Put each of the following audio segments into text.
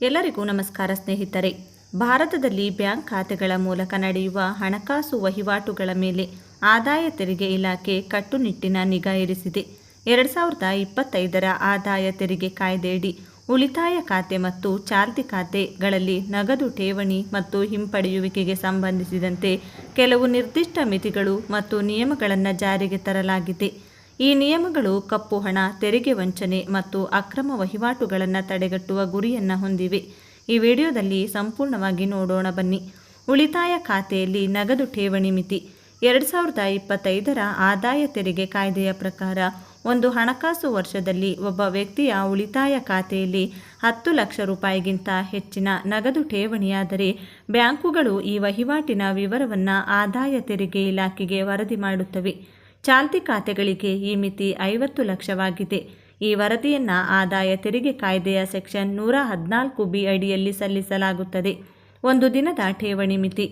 ಎಲ್ಲರಿಗೂ ನಮಸ್ಕಾರ ಸ್ನೇಹಿತರೆ. ಭಾರತದಲ್ಲಿ ಬ್ಯಾಂಕ್ ಖಾತೆಗಳ ಮೂಲಕ ನಡೆಯುವ ಹಣಕಾಸು ವಹಿವಾಟುಗಳ ಮೇಲೆ ಆದಾಯ ತೆರಿಗೆ ಇಲಾಖೆ ಕಟ್ಟುನಿಟ್ಟಿನ ನಿಗಾ ಇರಿಸಿದೆ. 2025ರ ಆದಾಯ ತೆರಿಗೆ ಕಾಯ್ದೆಯಡಿ ಉಳಿತಾಯ ಖಾತೆ ಮತ್ತು ಚಾಲ್ತಿ ಖಾತೆಗಳಲ್ಲಿ ನಗದು ಠೇವಣಿ ಮತ್ತು ಹಿಂಪಡೆಯುವಿಕೆಗೆ ಸಂಬಂಧಿಸಿದಂತೆ ಕೆಲವು ನಿರ್ದಿಷ್ಟ ಮಿತಿಗಳು ಮತ್ತು ನಿಯಮಗಳನ್ನು ಜಾರಿಗೆ ತರಲಾಗಿದೆ. ಈ ನಿಯಮಗಳು ಕಪ್ಪು ಹಣ, ತೆರಿಗೆ ವಂಚನೆ ಮತ್ತು ಅಕ್ರಮ ವಹಿವಾಟುಗಳನ್ನು ತಡೆಗಟ್ಟುವ ಗುರಿಯನ್ನು ಹೊಂದಿವೆ. ಈ ವಿಡಿಯೋದಲ್ಲಿ ಸಂಪೂರ್ಣವಾಗಿ ನೋಡೋಣ ಬನ್ನಿ. ಉಳಿತಾಯ ಖಾತೆಯಲ್ಲಿ ನಗದು ಠೇವಣಿ ಮಿತಿ. 2025ರ ಆದಾಯ ತೆರಿಗೆ ಕಾಯ್ದೆಯ ಪ್ರಕಾರ ಒಂದು ಹಣಕಾಸು ವರ್ಷದಲ್ಲಿ ಒಬ್ಬ ವ್ಯಕ್ತಿಯ ಉಳಿತಾಯ ಖಾತೆಯಲ್ಲಿ 10 ಲಕ್ಷ ರೂಪಾಯಿಗಿಂತ ಹೆಚ್ಚಿನ ನಗದು ಠೇವಣಿಯಾದರೆ ಬ್ಯಾಂಕುಗಳು ಈ ವಹಿವಾಟಿನ ವಿವರವನ್ನು ಆದಾಯ ತೆರಿಗೆ ಇಲಾಖೆಗೆ ವರದಿ ಮಾಡುತ್ತವೆ. ಚಾಲ್ತಿ ಖಾತೆಗಳಿಗೆ ಈ ಮಿತಿ 50 ಲಕ್ಷವಾಗಿದೆ. ಈ ವರದಿಯನ್ನು ಆದಾಯ ತೆರಿಗೆ ಕಾಯ್ದೆಯ ಸೆಕ್ಷನ್ 114B ಅಡಿಯಲ್ಲಿ ಸಲ್ಲಿಸಲಾಗುತ್ತದೆ. ಒಂದು ದಿನದ ಠೇವಣಿ ಮಿತಿ.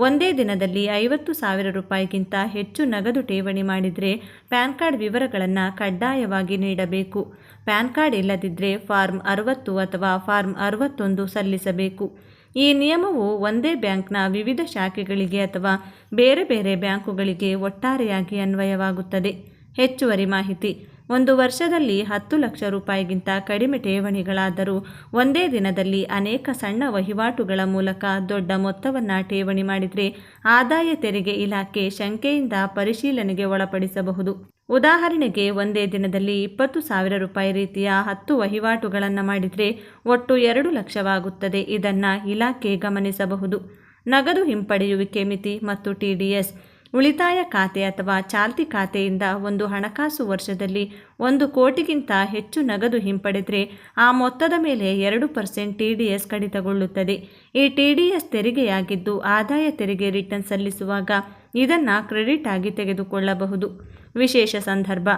ಒಂದೇ ದಿನದಲ್ಲಿ 50,000 ರೂಪಾಯಿಗಿಂತ ಹೆಚ್ಚು ನಗದು ಠೇವಣಿ ಮಾಡಿದರೆ ಪ್ಯಾನ್ ಕಾರ್ಡ್ ವಿವರಗಳನ್ನು ಕಡ್ಡಾಯವಾಗಿ ನೀಡಬೇಕು. ಪ್ಯಾನ್ ಕಾರ್ಡ್ ಇಲ್ಲದಿದ್ದರೆ ಫಾರ್ಮ್ 60 ಅಥವಾ ಫಾರ್ಮ್ 61 ಸಲ್ಲಿಸಬೇಕು. ಈ ನಿಯಮವು ಒಂದೇ ಬ್ಯಾಂಕ್ನ ವಿವಿಧ ಶಾಖೆಗಳಿಗೆ ಅಥವಾ ಬೇರೆ ಬೇರೆ ಬ್ಯಾಂಕುಗಳಿಗೆ ಒಟ್ಟಾರೆಯಾಗಿ ಅನ್ವಯವಾಗುತ್ತದೆ. ಹೆಚ್ಚುವರಿ ಮಾಹಿತಿ. ಒಂದು ವರ್ಷದಲ್ಲಿ 10 ಲಕ್ಷ ರೂಪಾಯಿಗಿಂತ ಕಡಿಮೆ ಠೇವಣಿಗಳಾದರೂ ಒಂದೇ ದಿನದಲ್ಲಿ ಅನೇಕ ಸಣ್ಣ ವಹಿವಾಟುಗಳ ಮೂಲಕ ದೊಡ್ಡ ಮೊತ್ತವನ್ನು ಠೇವಣಿ ಮಾಡಿದರೆ ಆದಾಯ ತೆರಿಗೆ ಇಲಾಖೆ ಶಂಕೆಯಿಂದ ಪರಿಶೀಲನೆಗೆ ಒಳಪಡಿಸಬಹುದು. ಉದಾಹರಣೆಗೆ, ಒಂದೇ ದಿನದಲ್ಲಿ 20,000 ರೂಪಾಯಿ ರೀತಿಯ 10 ವಹಿವಾಟುಗಳನ್ನು ಮಾಡಿದರೆ ಒಟ್ಟು 2 ಲಕ್ಷವಾಗುತ್ತದೆ. ಇದನ್ನು ಇಲಾಖೆ ಗಮನಿಸಬಹುದು. ನಗದು ಹಿಂಪಡೆಯುವಿಕೆ ಮಿತಿ ಮತ್ತು TDS. ಉಳಿತಾಯ ಖಾತೆ ಅಥವಾ ಚಾಲ್ತಿ ಖಾತೆಯಿಂದ ಒಂದು ಹಣಕಾಸು ವರ್ಷದಲ್ಲಿ 1 ಕೋಟಿಗಿಂತ ಹೆಚ್ಚು ನಗದು ಹಿಂಪಡೆದರೆ ಆ ಮೊತ್ತದ ಮೇಲೆ 2% TDS ಕಡಿತಗೊಳ್ಳುತ್ತದೆ. ಈ TDS ತೆರಿಗೆಯಾಗಿದ್ದು ಆದಾಯ ತೆರಿಗೆ ರಿಟರ್ನ್ ಸಲ್ಲಿಸುವಾಗ ಇದನ್ನು ಕ್ರೆಡಿಟ್ ಆಗಿ ತೆಗೆದುಕೊಳ್ಳಬಹುದು. ವಿಶೇಷ ಸಂದರ್ಭ.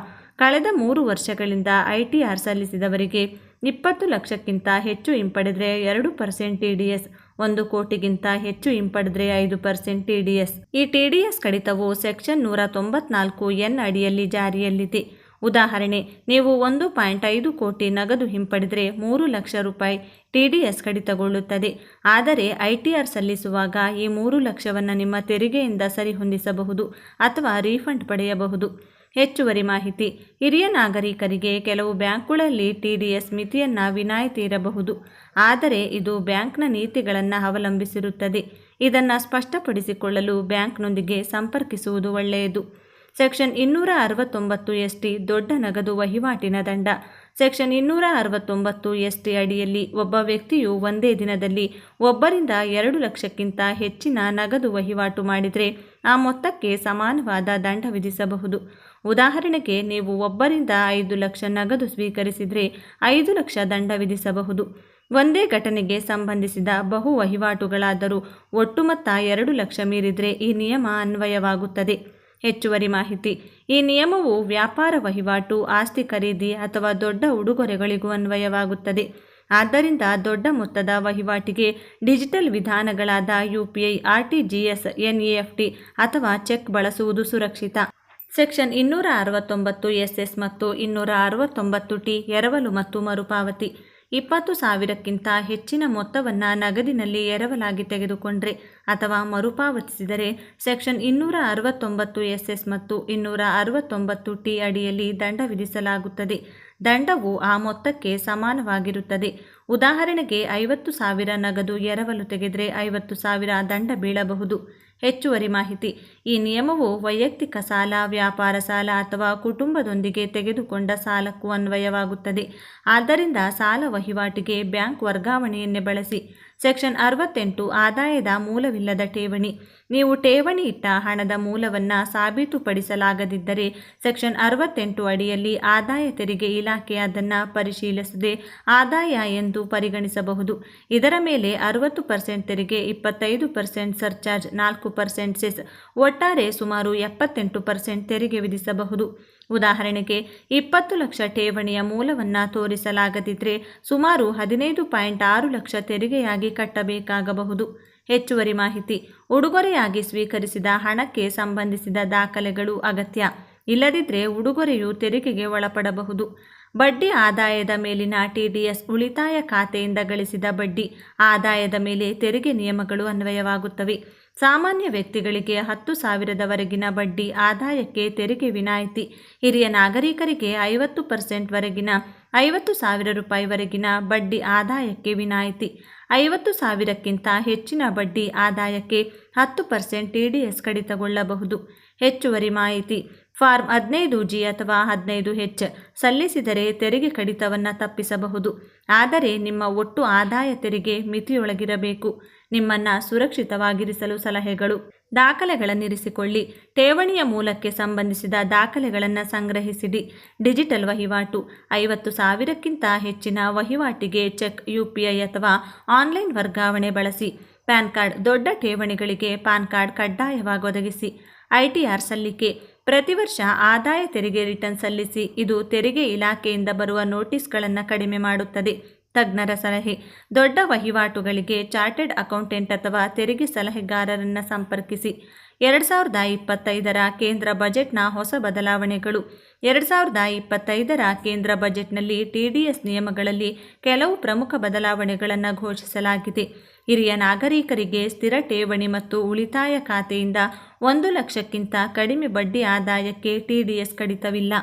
ಕಳೆದ 3 ವರ್ಷಗಳಿಂದ ITR ಸಲ್ಲಿಸಿದವರಿಗೆ 20 ಲಕ್ಷಕ್ಕಿಂತ ಹೆಚ್ಚು ಹಿಂಪಡೆದರೆ 2% TDS, 1 ಕೋಟಿಗಿಂತ ಹೆಚ್ಚು ಹಿಂಪಡೆದರೆ 5% TDS. ಈ TDS ಕಡಿತವು ಸೆಕ್ಷನ್ 194N ಅಡಿಯಲ್ಲಿ ಜಾರಿಯಲ್ಲಿದೆ. ಉದಾಹರಣೆ, ನೀವು 1.5 ಕೋಟಿ ನಗದು ಹಿಂಪಡೆದರೆ 3 ಲಕ್ಷ ರೂಪಾಯಿ TDS ಕಡಿತಗೊಳ್ಳುತ್ತದೆ. ಆದರೆ ITR ಸಲ್ಲಿಸುವಾಗ ಈ 3 ಲಕ್ಷವನ್ನು ನಿಮ್ಮ ತೆರಿಗೆಯಿಂದ ಸರಿಹೊಂದಿಸಬಹುದು ಅಥವಾ ರೀಫಂಡ್ ಪಡೆಯಬಹುದು. ಹೆಚ್ಚುವರಿ ಮಾಹಿತಿ. ಹಿರಿಯ ನಾಗರಿಕರಿಗೆ ಕೆಲವು ಬ್ಯಾಂಕುಗಳಲ್ಲಿ TDS ಮಿತಿಯನ್ನು ವಿನಾಯಿತಿ ಇರಬಹುದು, ಆದರೆ ಇದು ಬ್ಯಾಂಕ್ನ ನೀತಿಗಳನ್ನು ಅವಲಂಬಿಸಿರುತ್ತದೆ. ಇದನ್ನು ಸ್ಪಷ್ಟಪಡಿಸಿಕೊಳ್ಳಲು ಬ್ಯಾಂಕ್ನೊಂದಿಗೆ ಸಂಪರ್ಕಿಸುವುದು ಒಳ್ಳೆಯದು. ಸೆಕ್ಷನ್ 269 ST ದೊಡ್ಡ ನಗದು ವಹಿವಾಟಿನ ದಂಡ. ಸೆಕ್ಷನ್ 269 ST ಅಡಿಯಲ್ಲಿ ಒಬ್ಬ ವ್ಯಕ್ತಿಯು ಒಂದೇ ದಿನದಲ್ಲಿ ಒಬ್ಬರಿಂದ 2 ಲಕ್ಷಕ್ಕಿಂತ ಹೆಚ್ಚಿನ ನಗದು ವಹಿವಾಟು ಮಾಡಿದರೆ ಆ ಮೊತ್ತಕ್ಕೆ ಸಮಾನವಾದ ದಂಡ ವಿಧಿಸಬಹುದು. ಉದಾಹರಣೆಗೆ, ನೀವು ಒಬ್ಬರಿಂದ 5 ಲಕ್ಷ ನಗದು ಸ್ವೀಕರಿಸಿದರೆ 5 ಲಕ್ಷ ದಂಡ ವಿಧಿಸಬಹುದು. ಒಂದೇ ಘಟನೆಗೆ ಸಂಬಂಧಿಸಿದ ಬಹು ವಹಿವಾಟುಗಳಾದರೂ ಒಟ್ಟು ಮೊತ್ತ 2 ಲಕ್ಷ ಮೀರಿದರೆ ಈ ನಿಯಮ ಅನ್ವಯವಾಗುತ್ತದೆ. ಹೆಚ್ಚುವರಿ ಮಾಹಿತಿ. ಈ ನಿಯಮವು ವ್ಯಾಪಾರ ವಹಿವಾಟು, ಆಸ್ತಿ ಖರೀದಿ ಅಥವಾ ದೊಡ್ಡ ಉಡುಗೊರೆಗಳಿಗೂ ಅನ್ವಯವಾಗುತ್ತದೆ. ಆದ್ದರಿಂದ ದೊಡ್ಡ ಮೊತ್ತದ ವಹಿವಾಟಿಗೆ ಡಿಜಿಟಲ್ ವಿಧಾನಗಳಾದ UPI, RTGS, NEFT ಅಥವಾ ಚೆಕ್ ಬಳಸುವುದು ಸುರಕ್ಷಿತ. ಸೆಕ್ಷನ್ 269 SS ಮತ್ತು 269T ಎರವಲು ಮತ್ತು ಮರುಪಾವತಿ. 20,000ಕ್ಕಿಂತ ಹೆಚ್ಚಿನ ಮೊತ್ತವನ್ನು ನಗದಿನಲ್ಲಿ ಎರವಲಾಗಿ ತೆಗೆದುಕೊಂಡರೆ ಅಥವಾ ಮರುಪಾವತಿಸಿದರೆ ಸೆಕ್ಷನ್ 269 SS ಮತ್ತು 269T ಅಡಿಯಲ್ಲಿ ದಂಡ ವಿಧಿಸಲಾಗುತ್ತದೆ. ದಂಡವು ಆ ಮೊತ್ತಕ್ಕೆ ಸಮಾನವಾಗಿರುತ್ತದೆ. ಉದಾಹರಣೆಗೆ, 50,000 ನಗದು ಎರವಲು ತೆಗೆದರೆ 50,000 ದಂಡ ಬೀಳಬಹುದು. ಹೆಚ್ಚುವರಿ ಮಾಹಿತಿ. ಈ ನಿಯಮವು ವೈಯಕ್ತಿಕ ಸಾಲ, ವ್ಯಾಪಾರ ಸಾಲ ಅಥವಾ ಕುಟುಂಬದೊಂದಿಗೆ ತೆಗೆದುಕೊಂಡ ಸಾಲಕ್ಕೂ ಅನ್ವಯವಾಗುತ್ತದೆ. ಆದ್ದರಿಂದ ಸಾಲ ವಹಿವಾಟಿಗೆ ಬ್ಯಾಂಕ್ ವರ್ಗಾವಣೆಯನ್ನೇ ಬಳಸಿ. ಸೆಕ್ಷನ್ 68 ಆದಾಯದ ಮೂಲವಿಲ್ಲದ ಠೇವಣಿ. ನೀವು ಠೇವಣಿ ಇಟ್ಟ ಹಣದ ಮೂಲವನ್ನು ಸಾಬೀತುಪಡಿಸಲಾಗದಿದ್ದರೆ ಸೆಕ್ಷನ್ 68 ಅಡಿಯಲ್ಲಿ ಆದಾಯ ತೆರಿಗೆ ಇಲಾಖೆ ಅದನ್ನು ಪರಿಶೀಲಿಸದೆ ಆದಾಯ ಎಂದು ಪರಿಗಣಿಸಬಹುದು. ಇದರ ಮೇಲೆ 60% ತೆರಿಗೆ, 25% ಸರ್ಚಾರ್ಜ್, 4% ಸೆಸ್, ಒಟ್ಟಾರೆ ಸುಮಾರು 78% ತೆರಿಗೆ ವಿಧಿಸಬಹುದು. ಉದಾಹರಣೆಗೆ, 20 ಲಕ್ಷ ಠೇವಣಿಯ ಮೂಲವನ್ನು ತೋರಿಸಲಾಗದಿದ್ದರೆ ಸುಮಾರು 15.6 ಲಕ್ಷ ತೆರಿಗೆಯಾಗಿ ಕಟ್ಟಬೇಕಾಗಬಹುದು. ಹೆಚ್ಚುವರಿ ಮಾಹಿತಿ. ಉಡುಗೊರೆಯಾಗಿ ಸ್ವೀಕರಿಸಿದ ಹಣಕ್ಕೆ ಸಂಬಂಧಿಸಿದ ದಾಖಲೆಗಳು ಅಗತ್ಯ. ಇಲ್ಲದಿದ್ದರೆ ಉಡುಗೊರೆಯು ತೆರಿಗೆಗೆ ಒಳಪಡಬಹುದು. ಬಡ್ಡಿ ಆದಾಯದ ಮೇಲಿನ TDS ಉಳಿತಾಯ ಖಾತೆಯಿಂದ ಗಳಿಸಿದ ಬಡ್ಡಿ ಆದಾಯದ ಮೇಲೆ ತೆರಿಗೆ ನಿಯಮಗಳು ಅನ್ವಯವಾಗುತ್ತವೆ. ಸಾಮಾನ್ಯ ವ್ಯಕ್ತಿಗಳಿಗೆ 10,000ವರೆಗಿನ ಬಡ್ಡಿ ಆದಾಯಕ್ಕೆ ತೆರಿಗೆ ವಿನಾಯಿತಿ. ಹಿರಿಯ ನಾಗರಿಕರಿಗೆ 50% ವರೆಗಿನ 50,000 ರೂಪಾಯಿವರೆಗಿನ ಬಡ್ಡಿ ಆದಾಯಕ್ಕೆ ವಿನಾಯಿತಿ. 50,000ಕ್ಕಿಂತ ಹೆಚ್ಚಿನ ಬಡ್ಡಿ ಆದಾಯಕ್ಕೆ 10% TDS ಕಡಿತಗೊಳ್ಳಬಹುದು. ಹೆಚ್ಚುವರಿ ಮಾಹಿತಿ: ಫಾರ್ಮ್ 15G ಅಥವಾ 15H ಸಲ್ಲಿಸಿದರೆ ತೆರಿಗೆ ಕಡಿತವನ್ನು ತಪ್ಪಿಸಬಹುದು. ಆದರೆ ನಿಮ್ಮ ಒಟ್ಟು ಆದಾಯ ತೆರಿಗೆ ಮಿತಿಯೊಳಗಿರಬೇಕು. ನಿಮ್ಮನ್ನು ಸುರಕ್ಷಿತವಾಗಿರಿಸಲು ಸಲಹೆಗಳು: ದಾಖಲೆಗಳನ್ನಿರಿಸಿಕೊಳ್ಳಿ. ಠೇವಣಿಯ ಮೂಲಕ್ಕೆ ಸಂಬಂಧಿಸಿದ ದಾಖಲೆಗಳನ್ನು ಸಂಗ್ರಹಿಸಿಡಿ. ಡಿಜಿಟಲ್ ವಹಿವಾಟು: 50,000ಕ್ಕಿಂತ ಹೆಚ್ಚಿನ ವಹಿವಾಟಿಗೆ ಚೆಕ್, UPI ಅಥವಾ ಆನ್ಲೈನ್ ವರ್ಗಾವಣೆ ಬಳಸಿ. ಪ್ಯಾನ್ ಕಾರ್ಡ್: ದೊಡ್ಡ ಠೇವಣಿಗಳಿಗೆ ಪ್ಯಾನ್ ಕಾರ್ಡ್ ಕಡ್ಡಾಯವಾಗಿ ಒದಗಿಸಿ. ITR ಸಲ್ಲಿಕೆ: ಪ್ರತಿ ವರ್ಷ ಆದಾಯ ತೆರಿಗೆ ರಿಟರ್ನ್ ಸಲ್ಲಿಸಿ. ಇದು ತೆರಿಗೆ ಇಲಾಖೆಯಿಂದ ಬರುವ ನೋಟಿಸ್ಗಳನ್ನು ಕಡಿಮೆ ಮಾಡುತ್ತದೆ. ತಜ್ಞರ ಸಲಹೆ: ದೊಡ್ಡ ವಹಿವಾಟುಗಳಿಗೆ ಚಾರ್ಟೆಡ್ ಅಕೌಂಟೆಂಟ್ ಅಥವಾ ತೆರಿಗೆ ಸಲಹೆಗಾರರನ್ನು ಸಂಪರ್ಕಿಸಿ. 2025ರ ಕೇಂದ್ರ ಬಜೆಟ್ನ ಹೊಸ ಬದಲಾವಣೆಗಳು: 2025ರ ಕೇಂದ್ರ ಬಜೆಟ್ನಲ್ಲಿ TDS ನಿಯಮಗಳಲ್ಲಿ ಕೆಲವು ಪ್ರಮುಖ ಬದಲಾವಣೆಗಳನ್ನು ಘೋಷಿಸಲಾಗಿದೆ. ಹಿರಿಯ ನಾಗರಿಕರಿಗೆ ಸ್ಥಿರ ಠೇವಣಿ ಮತ್ತು ಉಳಿತಾಯ ಖಾತೆಯಿಂದ 1 ಲಕ್ಷಕ್ಕಿಂತ ಕಡಿಮೆ ಬಡ್ಡಿ ಆದಾಯಕ್ಕೆ TDS ಕಡಿತವಿಲ್ಲ.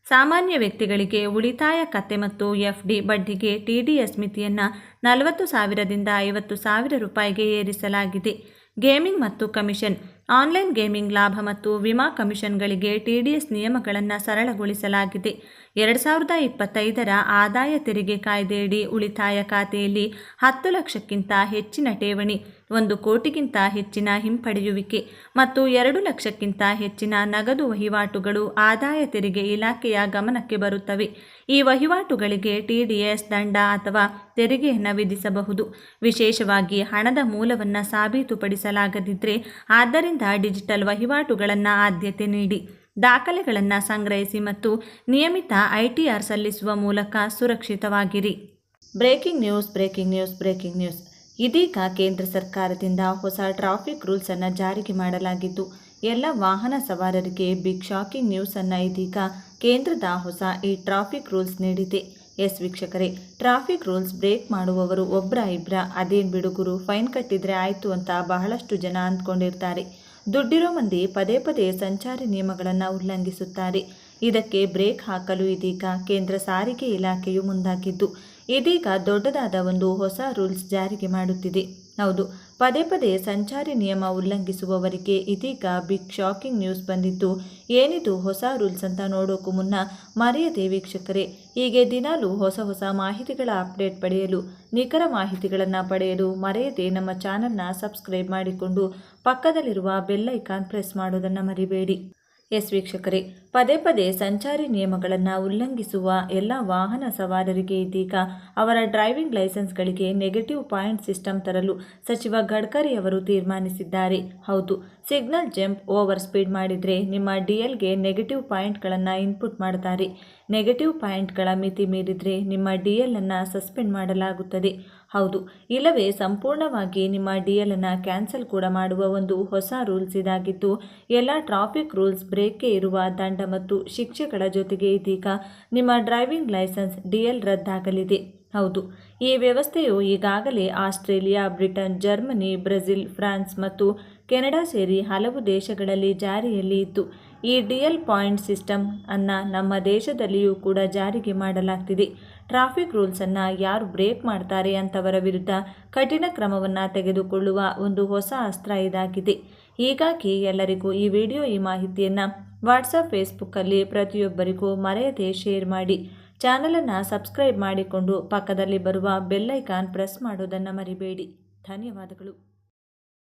ಸಾಮಾನ್ಯ ವ್ಯಕ್ತಿಗಳಿಗೆ ಉಳಿತಾಯ ಖಾತೆ ಮತ್ತು FD ಬಡ್ಡಿಗೆ TDS ಮಿತಿಯನ್ನು 40,000ದಿಂದ 50,000 ರೂಪಾಯಿಗೆ ಏರಿಸಲಾಗಿದೆ. ಗೇಮಿಂಗ್ ಮತ್ತು ಕಮಿಷನ್: ಆನ್ಲೈನ್ ಗೇಮಿಂಗ್ ಲಾಭ ಮತ್ತು ವಿಮಾ ಕಮಿಷನ್ಗಳಿಗೆ TDS ನಿಯಮಗಳನ್ನು ಸರಳಗೊಳಿಸಲಾಗಿದೆ. 2025ರ ಆದಾಯ ತೆರಿಗೆ ಕಾಯ್ದೆಯಡಿ ಉಳಿತಾಯ ಖಾತೆಯಲ್ಲಿ 10 ಲಕ್ಷಕ್ಕಿಂತ ಹೆಚ್ಚಿನ ಠೇವಣಿ, 1 ಕೋಟಿಗಿಂತ ಹೆಚ್ಚಿನ ಹಿಂಪಡೆಯುವಿಕೆ ಮತ್ತು 2 ಲಕ್ಷಕ್ಕಿಂತ ಹೆಚ್ಚಿನ ನಗದು ವಹಿವಾಟುಗಳು ಆದಾಯ ತೆರಿಗೆ ಇಲಾಖೆಯ ಗಮನಕ್ಕೆ ಬರುತ್ತವೆ. ಈ ವಹಿವಾಟುಗಳಿಗೆ TDS ದಂಡ ಅಥವಾ ತೆರಿಗೆಯನ್ನು ವಿಧಿಸಬಹುದು, ವಿಶೇಷವಾಗಿ ಹಣದ ಮೂಲವನ್ನು ಸಾಬೀತುಪಡಿಸಲಾಗದಿದ್ದರೆ. ಆದ್ದರಿಂದ ಡಿಜಿಟಲ್ ವಹಿವಾಟುಗಳನ್ನು ಆದ್ಯತೆ ನೀಡಿ. ದಾಖಲೆಗಳನ್ನು ಸಂಗ್ರಹಿಸಿ ಮತ್ತು ನಿಯಮಿತ ITR ಸಲ್ಲಿಸುವ ಮೂಲಕ ಸುರಕ್ಷಿತವಾಗಿರಿ. Breaking news. ಇದೀಗ ಕೇಂದ್ರ ಸರ್ಕಾರದಿಂದ ಹೊಸ ಟ್ರಾಫಿಕ್ ರೂಲ್ಸ್ ಅನ್ನು ಜಾರಿಗೆ ಮಾಡಲಾಗಿದ್ದು, ಎಲ್ಲ ವಾಹನ ಸವಾರರಿಗೆ ಬಿಗ್ ಶಾಕಿಂಗ್ ನ್ಯೂಸ್ ಅನ್ನು ಇದೀಗ ಕೇಂದ್ರದ ಹೊಸ ಈ ಟ್ರಾಫಿಕ್ ರೂಲ್ಸ್ ನೀಡಿದೆ. ಎಸ್ ವೀಕ್ಷಕರೇ, ಟ್ರಾಫಿಕ್ ರೂಲ್ಸ್ ಬ್ರೇಕ್ ಮಾಡುವವರು ಒಬ್ಬರ ಇಬ್ಬರ, ಅದೇನು ಬಿಡುಗರು, ಫೈನ್ ಕಟ್ಟಿದ್ರೆ ಆಯಿತು ಅಂತ ಬಹಳಷ್ಟು ಜನ ಅಂದ್ಕೊಂಡಿರ್ತಾರೆ. ದುಡ್ಡಿರೋ ಮಂದಿ ಪದೇ ಪದೇ ಸಂಚಾರಿ ನಿಯಮಗಳನ್ನು ಉಲ್ಲಂಘಿಸುತ್ತಾರೆ. ಇದಕ್ಕೆ ಬ್ರೇಕ್ ಹಾಕಲು ಇದೀಗ ಕೇಂದ್ರ ಸಾರಿಗೆ ಇಲಾಖೆಯು ಮುಂದಾಗಿದ್ದು, ಇದೀಗ ದೊಡ್ಡದಾದ ಒಂದು ಹೊಸ ರೂಲ್ಸ್ ಜಾರಿಗೆ ಮಾಡುತ್ತಿದೆ. ಹೌದು, ಪದೇ ಪದೇ ಸಂಚಾರಿ ನಿಯಮ ಉಲ್ಲಂಘಿಸುವವರಿಗೆ ಇದೀಗ ಬಿಗ್ ಶಾಕಿಂಗ್ ನ್ಯೂಸ್ ಬಂದಿದ್ದು, ಏನಿದು ಹೊಸ ರೂಲ್ಸ್ ಅಂತ ನೋಡೋಕ್ಕೂ ಮುನ್ನ ಮರೆಯದೆ ವೀಕ್ಷಕರೇ, ಹೀಗೆ ದಿನಾಲೂ ಹೊಸ ಮಾಹಿತಿಗಳ ಅಪ್ಡೇಟ್ ಪಡೆಯಲು, ನಿಖರ ಮಾಹಿತಿಗಳನ್ನು ಪಡೆಯಲು ಮರೆಯದೆ ನಮ್ಮ ಚಾನಲ್ನ ಸಬ್ಸ್ಕ್ರೈಬ್ ಮಾಡಿಕೊಂಡು ಪಕ್ಕದಲ್ಲಿರುವ ಬೆಲ್ ಐಕಾನ್ ಪ್ರೆಸ್ ಮಾಡೋದನ್ನು ಮರಿಬೇಡಿ. ಎಸ್ ವೀಕ್ಷಕರೇ, ಪದೇ ಪದೇ ಸಂಚಾರಿ ನಿಯಮಗಳನ್ನು ಉಲ್ಲಂಘಿಸುವ ಎಲ್ಲ ವಾಹನ ಸವಾರರಿಗೆ ಇದೀಗ ಅವರ ಡ್ರೈವಿಂಗ್ ಲೈಸೆನ್ಸ್ಗಳಿಗೆ ನೆಗೆಟಿವ್ ಪಾಯಿಂಟ್ ಸಿಸ್ಟಮ್ ತರಲು ಸಚಿವ ಗಡ್ಕರಿ ಅವರು ತೀರ್ಮಾನಿಸಿದ್ದಾರೆ. ಹೌದು, ಸಿಗ್ನಲ್ ಜಂಪ್, ಓವರ್ ಸ್ಪೀಡ್ ಮಾಡಿದರೆ ನಿಮ್ಮ DLಗೆ ನೆಗೆಟಿವ್ ಪಾಯಿಂಟ್ಗಳನ್ನು ಇನ್ಪುಟ್ ಮಾಡ್ತಾರೆ. ನೆಗೆಟಿವ್ ಪಾಯಿಂಟ್ಗಳ ಮಿತಿ ಮೀರಿದರೆ ನಿಮ್ಮ DL ಅನ್ನು ಸಸ್ಪೆಂಡ್ ಮಾಡಲಾಗುತ್ತದೆ. ಹೌದು, ಇಲ್ಲವೇ ಸಂಪೂರ್ಣವಾಗಿ ನಿಮ್ಮ DL ಅನ್ನು ಕ್ಯಾನ್ಸಲ್ ಕೂಡ ಮಾಡುವ ಒಂದು ಹೊಸ ರೂಲ್ಸ್ ಇದಾಗಿದ್ದು, ಎಲ್ಲ ಟ್ರಾಫಿಕ್ ರೂಲ್ಸ್ ಬ್ರೇಕ್ಗೆ ಇರುವ ದಂಡ ಮತ್ತು ಶಿಕ್ಷೆಗಳ ಜೊತೆಗೆ ಇದೀಗ ನಿಮ್ಮ ಡ್ರೈವಿಂಗ್ ಲೈಸೆನ್ಸ್ DL ರದ್ದಾಗಲಿದೆ. ಹೌದು, ಈ ವ್ಯವಸ್ಥೆಯು ಈಗಾಗಲೇ Australia, Britain, Germany, Brazil, France ಮತ್ತು ಕೆನಡಾ ಸೇರಿ ಹಲವು ದೇಶಗಳಲ್ಲಿ ಜಾರಿಯಲ್ಲಿ ಇತ್ತು. ಈ DL ಪಾಯಿಂಟ್ ಸಿಸ್ಟಮ್ ಅನ್ನು ನಮ್ಮ ದೇಶದಲ್ಲಿಯೂ ಕೂಡ ಜಾರಿಗೆ ಮಾಡಲಾಗ್ತಿದೆ. ಟ್ರಾಫಿಕ್ ರೂಲ್ಸ್ ಅನ್ನು ಯಾರು ಬ್ರೇಕ್ ಮಾಡ್ತಾರೆ ಅಂತವರ ವಿರುದ್ಧ ಕಠಿಣ ಕ್ರಮವನ್ನು ತೆಗೆದುಕೊಳ್ಳುವ ಒಂದು ಹೊಸ ಅಸ್ತ್ರ ಇದಾಗಿದೆ. ಹೀಗಾಗಿ ಎಲ್ಲರಿಗೂ ಈ ಮಾಹಿತಿಯನ್ನು ವಾಟ್ಸಪ್, ಫೇಸ್ಬುಕ್ಕಲ್ಲಿ ಪ್ರತಿಯೊಬ್ಬರಿಗೂ ಮರೆಯದೆ ಶೇರ್ ಮಾಡಿ. ಚಾನಲನ್ನು ಸಬ್ಸ್ಕ್ರೈಬ್ ಮಾಡಿಕೊಂಡು ಪಕ್ಕದಲ್ಲಿ ಬರುವ ಬೆಲ್ ಐಕಾನ್ ಪ್ರೆಸ್ ಮಾಡೋದನ್ನು ಮರಿಬೇಡಿ. ಧನ್ಯವಾದಗಳು.